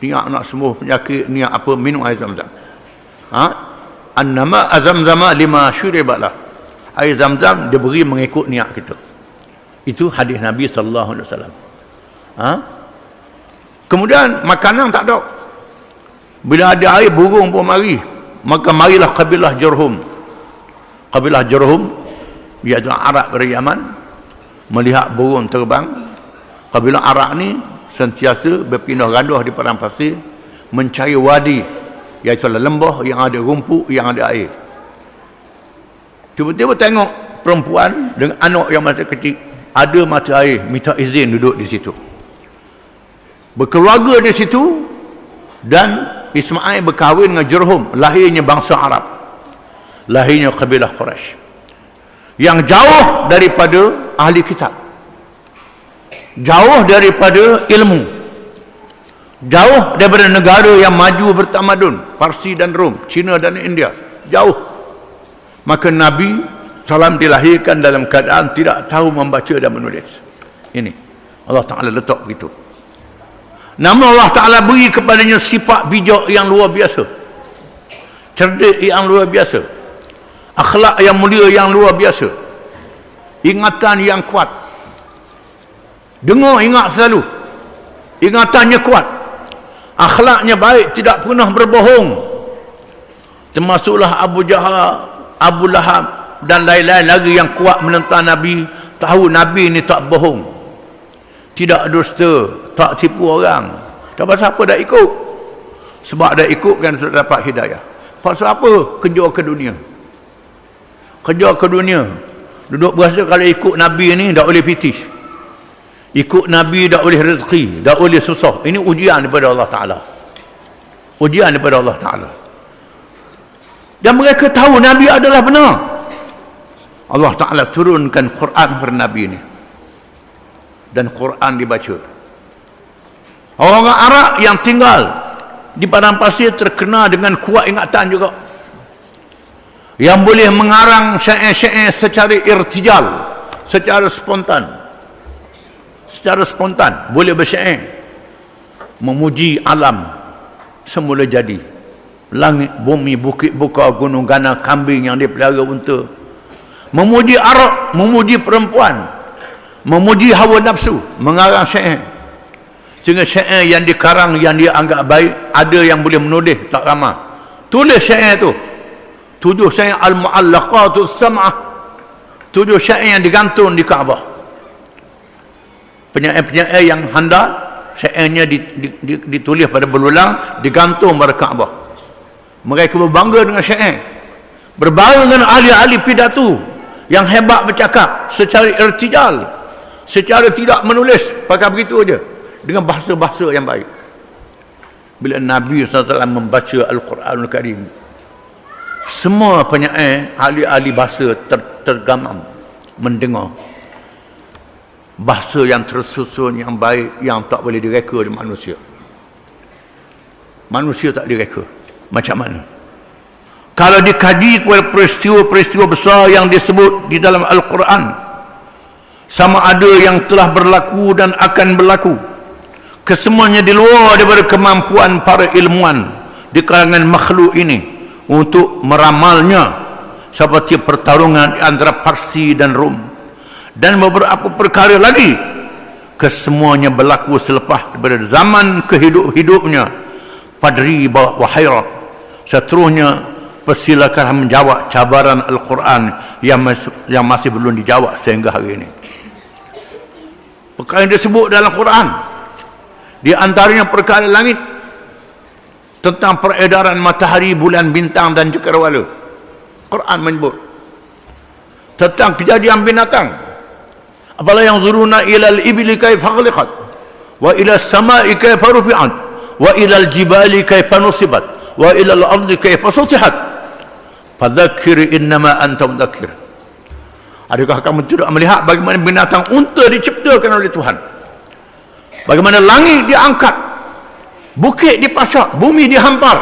Speaker 1: Niat nak sembuh penyakit, niat apa, minum air Zamzam. Annama azamzama lima syuribalah. Air Zamzam diberi mengikut niat kita. Itu hadis Nabi sallallahu alaihi wasallam. Kemudian makanan tak ada. Bila ada air, burung pun mari. Maka marilah kabilah Jurhum. Kabilah Jurhum, iaitu Arab dari Yaman, melihat burung terbang. Kabilah Arab ni sentiasa berpindah randah di padang pasir mencari wadi, iaitu lembah yang ada rumput, yang ada air. Tiba-tiba tengok perempuan dengan anak yang masih kecil, ada mata air, minta izin duduk di situ. Berkeluarga di situ, dan Ismail berkahwin dengan Jurhum, lahirnya bangsa Arab, lahirnya kabilah Quraisy yang jauh daripada ahli kitab, jauh daripada ilmu, jauh daripada negara yang maju bertamadun, Parsi dan Rom, Cina dan India, jauh. Maka Nabi SAW dilahirkan dalam keadaan tidak tahu membaca dan menulis. Ini Allah Ta'ala letak begitu. Namun Allah Ta'ala beri kepadanya sifat bijak yang luar biasa, cerdik yang luar biasa, akhlak yang mulia yang luar biasa, ingatan yang kuat. Dengar, ingat selalu, ingatannya kuat, akhlaknya baik, tidak pernah berbohong. Termasuklah Abu Jahal, Abu Lahab dan lain-lain lagi yang kuat menentang Nabi, tahu Nabi ni tak bohong, tidak dusta, tak tipu orang. Tak pasal apa dah ikut, sebab dah ikut kan sudah dapat hidayah. Pasal apa kejar ke dunia, kejar ke dunia, duduk berasa kalau ikut Nabi ni tak boleh pitis, ikut Nabi tak boleh rezeki, tak boleh susah. Ini ujian daripada Allah Ta'ala, ujian daripada Allah Ta'ala. Dan mereka tahu Nabi adalah benar. Allah Ta'ala turunkan Quran kepada Nabi ini. dan Quran dibaca. Orang Arab yang tinggal di padang pasir terkena dengan kuat ingatan juga, yang boleh mengarang syair-syair secara irtijal, secara spontan boleh bersyair, memuji alam semula jadi, langit, bumi, bukit, buka, gunung, gana, kambing yang dipelihara, unta, memuji Arab, memuji perempuan, memuji hawa nafsu, mengarang syair. Sehingga syair yang dikarang, yang dia anggap baik, ada yang boleh menulis tak ramah. Tulis syair tu 7 syair al-mu'allaqatus sam'ah, 7 syair yang digantung di Kaabah. Penyair-penyair yang handal, syairnya ditulis pada berulang, digantung pada Kaabah. Mereka berbangga dengan syair, berbangga dengan ahli-ahli pidato yang hebat bercakap secara irtijal, secara tidak menulis, pakai begitu aja, dengan bahasa-bahasa yang baik. Bila Nabi SAW membaca Al-Quranul Karim, semua penyair, ahli-ahli bahasa tergamam mendengar bahasa yang tersusun, yang baik, yang tak boleh direka oleh manusia. Manusia tak direka. Macam mana? Kalau dikaji kepada peristiwa-peristiwa besar yang disebut di dalam Al-Quran, sama ada yang telah berlaku dan akan berlaku, kesemuanya di luar daripada kemampuan para ilmuwan di kalangan makhluk ini untuk meramalnya, seperti pertarungan antara Parsi dan Rom, dan beberapa perkara lagi. Kesemuanya berlaku selepas daripada zaman kehidup-hidupnya Padri Wahairat. Seterusnya persilakan menjawab cabaran Al-Quran yang masih belum dijawab sehingga hari ini. Perkara yang disebut dalam Quran, di antaranya perkara langit, tentang peredaran matahari, bulan, bintang dan cakrawala. Quran menyebut tentang kejadian binatang. Apala yang zuruna ilal ibli kaifa khuliqat, wa ila samai kaifa rufi'at, wa ila al-jibali kaifa nusibat, wa ila al-ardi kaifa sutihat, fadzakir innama anta mudzakir. Adakah kamu tidak melihat bagaimana binatang unta diciptakan oleh Tuhan, bagaimana langit diangkat, bukit dipasak, bumi dihampar?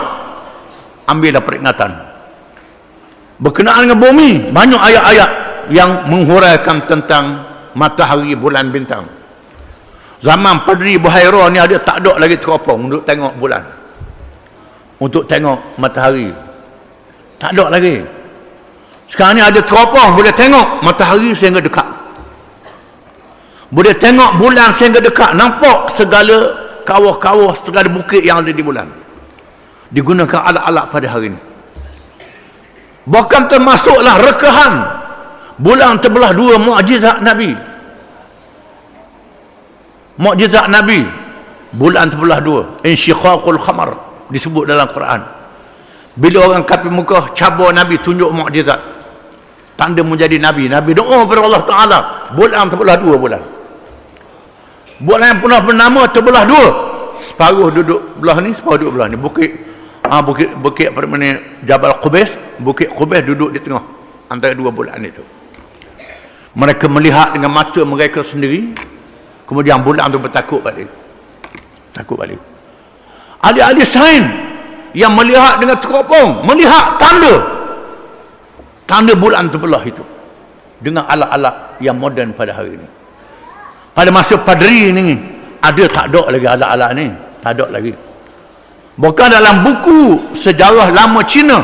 Speaker 1: Ambillah peringatan. Berkenaan dengan bumi, banyak ayat-ayat yang menghuraikan tentang matahari, bulan, bintang. Zaman Padri Buhaira ni ada tak ada lagi teropong untuk tengok bulan, untuk tengok matahari. Tak ada lagi. Sekarang ni ada teropong, boleh tengok matahari sehingga dekat, boleh tengok bulan sehingga dekat, nampak segala kawah-kawah, segala bukit yang ada di bulan. Digunakan alat-alat pada hari ini. Bahkan termasuklah rekahan bulan terbelah dua, mukjizat Nabi. Mukjizat Nabi, bulan terbelah dua, insyiqaqul qamar disebut dalam Quran. Bila orang kafir Mekah cabar Nabi, tunjuk mukjizat, tanda menjadi Nabi. Nabi doa kepada Allah Ta'ala, bulan terbelah dua bulan. Bulan yang pernah bernama terbelah dua, separuh duduk belah ni, separuh duduk belah ni. Bukit apa namanya, Jabal Qubais, Bukit Qubais duduk di tengah antara dua bulan itu. Mereka melihat dengan mata mereka sendiri, kemudian bulan tu bertakut balik. Takut balik. Ahli-ahli sains yang melihat dengan teropong, melihat tanda bulan terbelah itu dengan alat-alat yang moden pada hari ini. Pada masa Padri ni ada tak ada lagi alat-alat ni, tak ada lagi. Bukan dalam buku sejarah lama Cina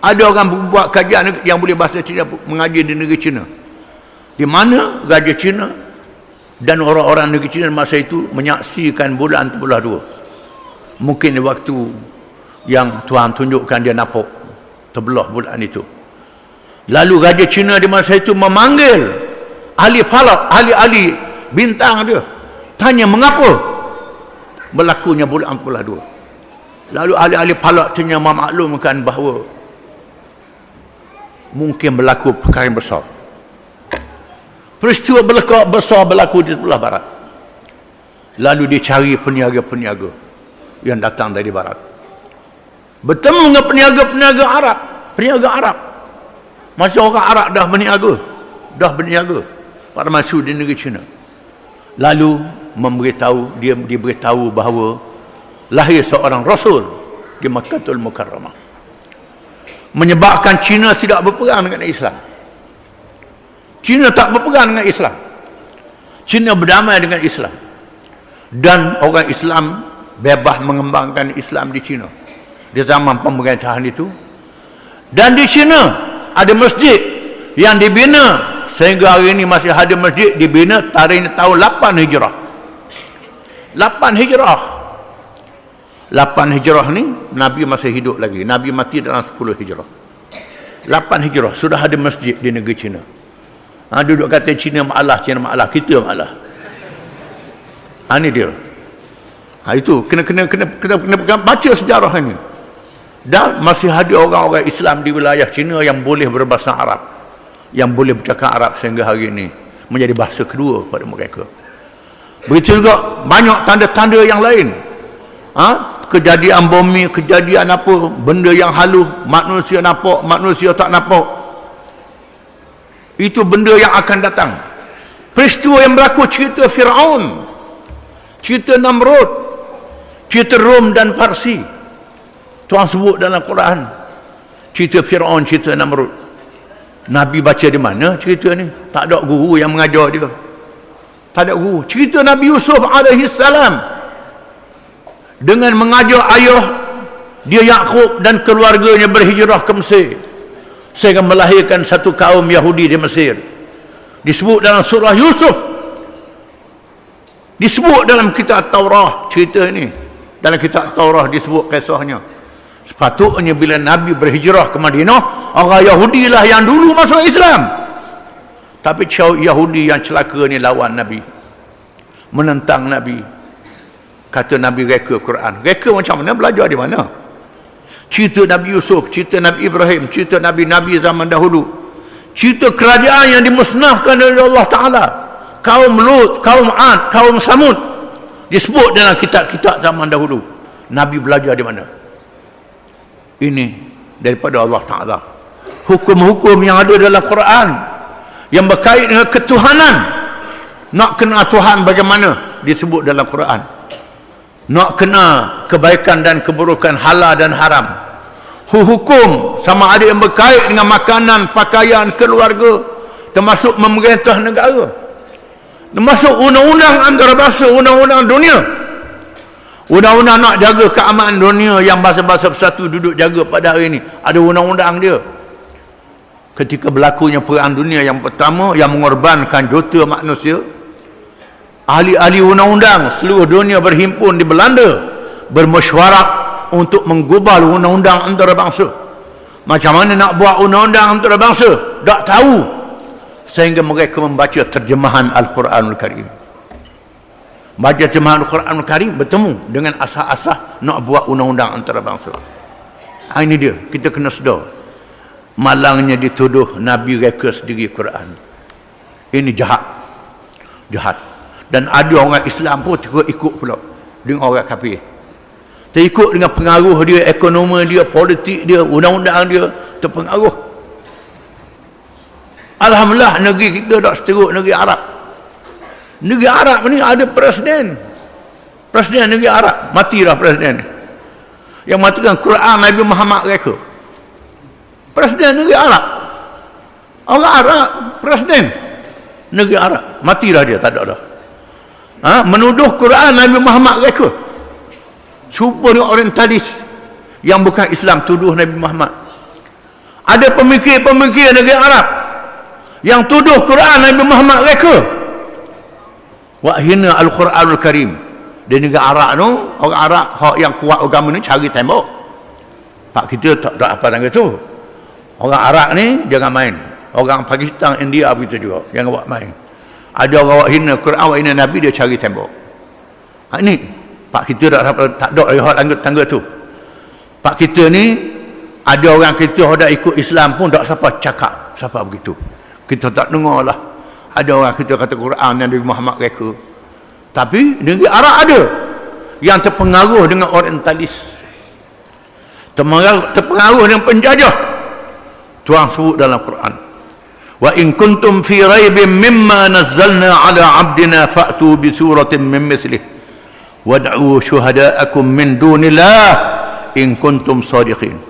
Speaker 1: ada orang buat kajian yang boleh bahasa Cina, mengaji di negeri Cina, di mana Raja Cina dan orang-orang negeri Cina masa itu menyaksikan bulan terbelah dua. Mungkin di waktu yang Tuhan tunjukkan dia nampak terbelah bulan itu. Lalu Raja Cina di masa itu memanggil ahli falak, ahli-ahli bintang dia, tanya mengapa berlakunya bulan terbelah dua. Lalu ahli-ahli falak tanya memaklumkan bahawa mungkin berlaku perkara yang besar. Peristiwa besar berlaku di sebelah barat. Lalu dia cari peniaga-peniaga yang datang dari barat, bertemu dengan peniaga-peniaga Arab. Peniaga Arab, masa orang Arab dah berniaga pada masa di negeri China. lalu diberitahu bahawa lahir seorang Rasul di Makkatul Mukarramah, menyebabkan Cina tidak berperang dengan Islam. Cina tak berperang dengan Islam. Cina berdamai dengan Islam, dan orang Islam bebas mengembangkan Islam di Cina di zaman pemerintahan itu. Dan di Cina ada masjid yang dibina sehingga hari ini masih ada masjid dibina tarikh tahun 8 Hijrah. 8 Hijrah. 8 Hijrah ni Nabi masih hidup lagi. Nabi mati dalam 10 Hijrah. 8 Hijrah sudah ada masjid di negeri Cina. Duduk kata Cina malah, kita malah. Ini dia. Itu kena baca sejarah ini. Dan masih ada orang-orang Islam di wilayah Cina yang boleh berbahasa Arab, yang boleh bercakap Arab sehingga hari ini menjadi bahasa kedua pada mereka. Begitu juga banyak tanda-tanda yang lain. Kejadian bumi, kejadian apa, benda yang halus, manusia nampak, manusia tak nampak. Itu benda yang akan datang. Peristiwa yang berlaku, cerita Fir'aun, cerita Namrud, cerita Rom dan Parsi. Tuhan sebut dalam Quran cerita Fir'aun, cerita Namrud. Nabi baca di mana cerita ni? Tak ada guru yang mengajar dia. Tak ada guru. Cerita Nabi Yusuf alaihi salam dengan mengajar ayah dia Yaqub dan keluarganya berhijrah ke Mesir sehingga melahirkan satu kaum Yahudi di Mesir. Disebut dalam surah Yusuf, disebut dalam kitab Taurah cerita ini. Dalam kitab Taurah disebut kisahnya. Sepatutnya bila Nabi berhijrah ke Madinah, orang Yahudi lah yang dulu masuk Islam. Tapi Yahudi yang celaka ni lawan Nabi, menentang Nabi. Kata Nabi reka Quran. Reka macam mana? Belajar di mana? Cerita Nabi Yusuf, cerita Nabi Ibrahim, cerita Nabi-Nabi zaman dahulu, cerita kerajaan yang dimusnahkan oleh Allah Ta'ala, kaum Lut, kaum Ad, kaum Samud, disebut dalam kitab-kitab zaman dahulu. Nabi belajar di mana? Ini daripada Allah Ta'ala. Hukum-hukum yang ada dalam Quran yang berkait dengan ketuhanan. Nak kenal Tuhan bagaimana? Disebut dalam Quran. Nak kenal kebaikan dan keburukan, halal dan haram. Hukum sama ada yang berkait dengan makanan, pakaian, keluarga, termasuk memerintah negara, termasuk undang-undang antarabangsa, undang-undang dunia. Undang-undang nak jaga keamanan dunia yang bangsa-bangsa bersatu duduk jaga pada hari ini, ada undang-undang dia. Ketika berlakunya perang dunia yang pertama yang mengorbankan juta manusia, ahli-ahli undang-undang seluruh dunia berhimpun di Belanda, bermesyuarat untuk menggubal undang-undang antarabangsa. Macam mana nak buat undang-undang antarabangsa? Tak tahu. Sehingga mereka membaca terjemahan Al-Quranul Karim. Baca terjemahan Al-Quranul Karim, bertemu dengan asas-asas nak buat undang-undang antarabangsa. Ini dia, kita kena sedar. Malangnya dituduh Nabi reka sendiri Quran. Ini jahat. Jahat. Dan ada orang Islam pun ikut pula dengan orang kafir. Terikut dengan pengaruh dia, ekonomi dia, politik dia, undang-undang dia, terpengaruh. Alhamdulillah negeri kita tak seteruk negeri Arab. Negeri Arab ni ada presiden. Presiden negeri Arab, matilah presiden. Yang matikan Quran Nabi Muhammad reka. Presiden negeri Arab. Orang Arab, presiden negeri Arab, matilah dia, tak ada dah. Menuduh Quran Nabi Muhammad reka. Cuba dengan orientalis yang bukan Islam tuduh Nabi Muhammad. Ada pemikir-pemikir negeri Arab yang tuduh Quran Nabi Muhammad reka. Wak hina Al-Quranul Karim. Di negeri Arab tu, orang Arab yang kuat agama ni cari tembok. Pak kita tak ada apa dengan tu. Orang Arab ni jangan main. Orang Pakistan, India begitu juga, jangan buat main. Ada orang wak hina Quran, wak hina Nabi, dia cari tembok. Ini pak kita tak ada lihat tangga tu. Pak kita ni ada orang kita hendak ikut Islam pun tak siapa cakap siapa begitu. Kita tak dengar lah. Ada orang kita kata Quran Nabi Muhammad reka. Tapi negeri Arab ada yang terpengaruh dengan orientalis, terpengaruh dengan penjajah. Tuhan sebut dalam Quran, wa in kuntum fi raibin mimma nazzalna ala abdina fa'tu bi suratin min mislih wad'u syuhada'akum min dunillah in kuntum sadiqin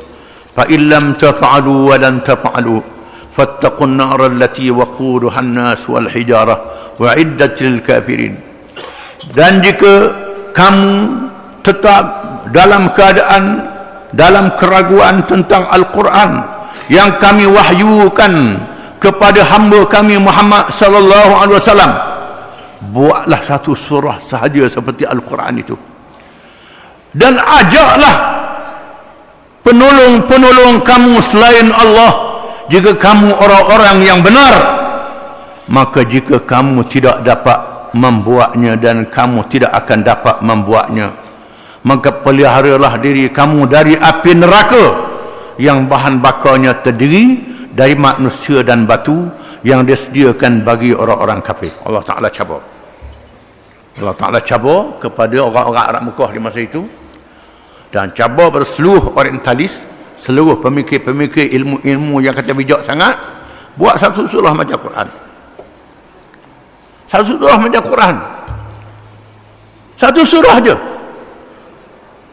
Speaker 1: fa in lam taf'alu wa lan taf'alu fattaqun nar allati waquduha an-nas wal hijarah wa'iddat lil kafirin. Dan jika kamu tetap dalam keadaan dalam keraguan tentang Al-Quran yang kami wahyukan kepada hamba kami Muhammad sallallahu alaihi wasallam, buatlah satu surah sahaja seperti Al-Quran itu dan ajaklah penolong-penolong kamu selain Allah jika kamu orang-orang yang benar. Maka jika kamu tidak dapat membuatnya dan kamu tidak akan dapat membuatnya, maka peliharalah diri kamu dari api neraka yang bahan bakarnya terdiri dari manusia dan batu yang disediakan bagi orang-orang kafir. Allah Ta'ala cabar. Allah Ta'ala cabar kepada orang-orang Arab Mekah di masa itu, dan cabar pada seluruh orientalis, seluruh pemikir-pemikir ilmu-ilmu yang kata bijak sangat, buat satu surah macam Quran. Satu surah macam Quran. Satu surah je.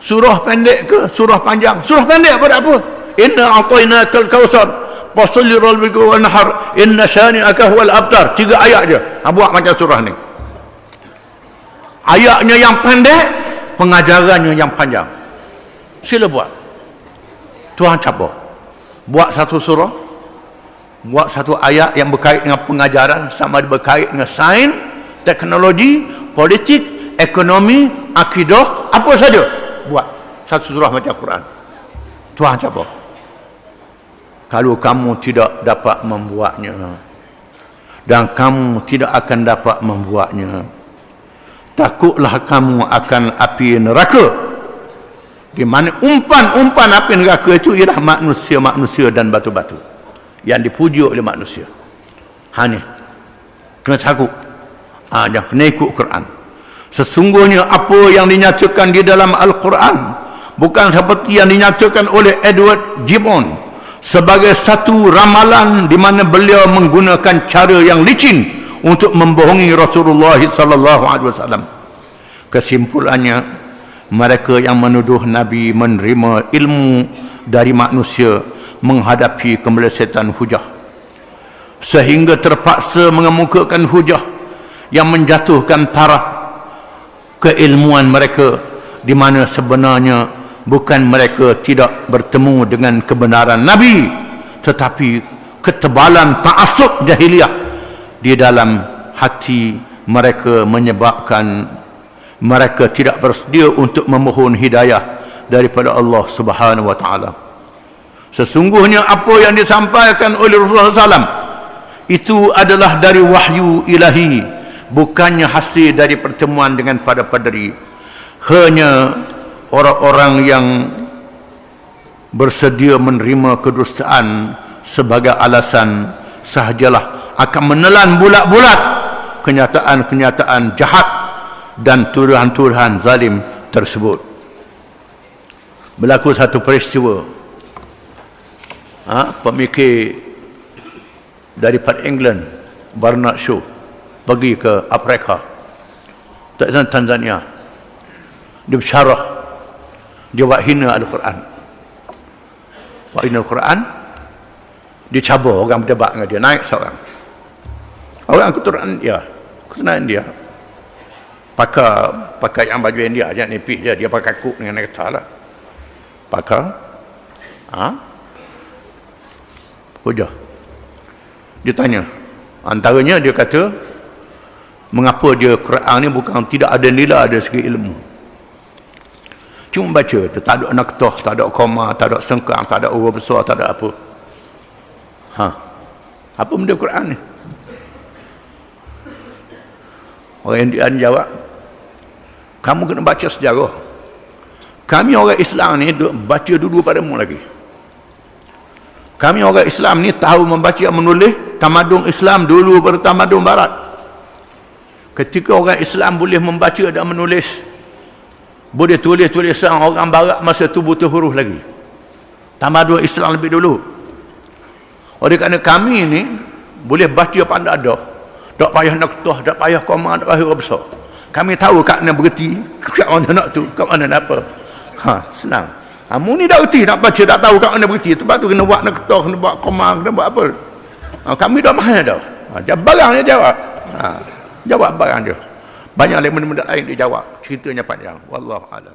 Speaker 1: Surah pendek ke surah panjang? Surah pendek pada apa? Inna a'tainakal kautsar fasalli rabbika wanhar inna shani'aka huwal abtar. 3 ayat je. Buat macam surah ni. Ayatnya yang pendek, pengajarannya yang panjang. Sila buat. Tuhan cabar. Buat satu surah, buat satu ayat yang berkait dengan pengajaran, sama ada berkait dengan sains, teknologi, politik, ekonomi, akidah, apa saja. Buat satu surah macam Quran. Tuhan cabar. Kalau kamu tidak dapat membuatnya dan kamu tidak akan dapat membuatnya, takutlah kamu akan api neraka, di mana umpan-umpan api neraka itu ialah manusia-manusia dan batu-batu yang dipuji oleh manusia. Hanya kena takut, jangan kena ikut Quran. Sesungguhnya apa yang dinyatakan di dalam Al-Quran bukan seperti yang dinyatakan oleh Edward Gibbon sebagai satu ramalan di mana beliau menggunakan cara yang licin untuk membohongi Rasulullah sallallahu alaihi wasallam. Kesimpulannya, mereka yang menuduh Nabi menerima ilmu dari manusia menghadapi kemelesetan hujah sehingga terpaksa mengemukakan hujah yang menjatuhkan taraf keilmuan mereka, di mana sebenarnya bukan mereka tidak bertemu dengan kebenaran Nabi, tetapi ketebalan ta'assub jahiliyah di dalam hati mereka menyebabkan mereka tidak bersedia untuk memohon hidayah daripada Allah Subhanahu wa taala. Sesungguhnya apa yang disampaikan oleh Rasulullah SAW itu adalah dari wahyu ilahi, bukannya hasil dari pertemuan dengan para padri. Hanya orang-orang yang bersedia menerima kedustaan sebagai alasan sahajalah akan menelan bulat-bulat kenyataan-kenyataan jahat dan tuduhan-tuduhan zalim tersebut. Berlaku satu peristiwa, pemikir daripada England, Bernard Shaw, pergi ke Afrika, Tanzania. Dia bersyarah, dia buat hina Al-Quran. Buat hina Al-Quran, dia cabar orang berdebat dengan dia, naik seorang orang keturunan dia, pakai yang baju India, jangan nipis dia pakai kuk dengan kata lah, pakai hujah. Dia tanya, antaranya dia kata, mengapa dia Quran ni bukan tidak ada nilai dari segi ilmu, cuma baca, tak ada naktah, tak ada koma, tak ada sengkang, tak ada huruf besar, tak ada apa. Apa benda Quran ni? Orang India jawab, kamu kena baca sejarah. Kami orang Islam ni baca dulu padamu lagi. Kami orang Islam ni tahu membaca menulis, tamadun Islam dulu pada tamadun Barat. Ketika orang Islam boleh membaca dan menulis, boleh tulis-tulisan orang Barat masa tu butuh huruf lagi. Tamadun Islam lebih dulu. Oleh kerana kami ni Boleh baca pada ada. Tak payah nak ketuh, tak payah koma, tak payah besar. Kami tahu kat mana berhenti, kat mana nak tu, kat mana nak apa. Senang. Mu ni dah erti nak baca, tak tahu kat mana berhenti. Sebab tu kena buat nak ketuh, kena buat koma, kena buat apa. Kami dah mahal dah. Barang dia jawab. Jawab barang dia. Banyak benda-benda lain dia jawab. Ceritanya panjang. Wallahu a'lam.